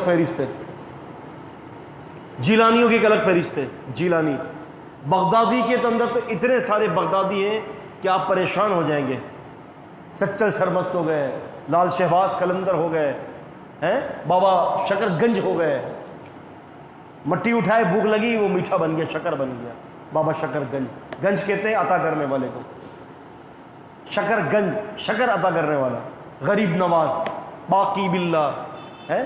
فہرست ہے، جیلانیوں کی ایک الگ فہرست ہے. جیلانی بغدادی کے اندر تو اتنے سارے بغدادی ہیں کہ آپ پریشان ہو جائیں گے. سچل سرمست ہو گئے، لال شہباز قلندر ہو گئے ہیں، بابا شکر گنج ہو گئے. مٹی اٹھائے، بھوک لگی، وہ میٹھا بن گیا، شکر بن گیا. بابا شکر گنج، گنج کہتے ہیں عطا کرنے والے کو. شکر گنج، شکر عطا کرنے والا. غریب نواز، باقی باللہ ہے.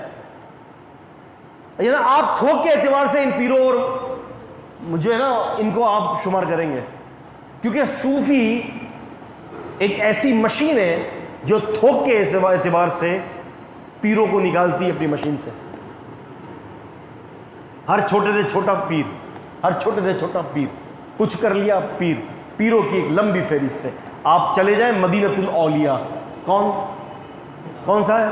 آپ تھوک کے اعتبار سے ان پیروں اور جو ہے نا ان کو آپ شمار کریں گے، کیونکہ صوفی ایک ایسی مشین ہے جو تھوک کے اعتبار سے پیروں کو نکالتی ہے اپنی مشین سے. ہر چھوٹے سے چھوٹا پیر، ہر چھوٹے سے چھوٹا پیر، کچھ کر لیا پیر. پیروں کی ایک لمبی فہرست ہے. آپ چلے جائیں مدینۃ الاولیاء، کون سا ہے؟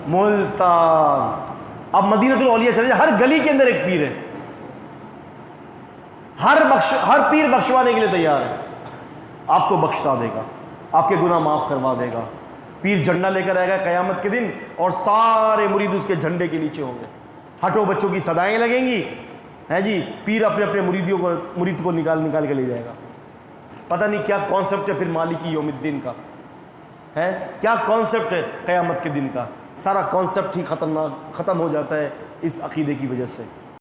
ملتان. آپ مدینۃ الاولیاء چلے جائیں، ہر گلی کے اندر ایک پیر ہے. ہر پیر بخشوانے کے لیے تیار ہے. آپ کو بخشا دے گا، آپ کے گناہ معاف کروا دے گا. پیر جھنڈا لے کر آئے گا قیامت کے دن، اور سارے مرید اس کے جھنڈے کے نیچے ہوں گے. ہٹو بچوں کی صدائیں لگیں گی، ہے جی. پیر اپنے اپنے مرید کو نکال کے لے جائے گا. پتہ نہیں کیا کانسیپٹ ہے پھر مالکی یوم الدین کا ہے، کیا کانسیپٹ ہے قیامت کے دن کا. سارا کانسیپٹ ہی ختم ہو جاتا ہے اس عقیدے کی وجہ سے.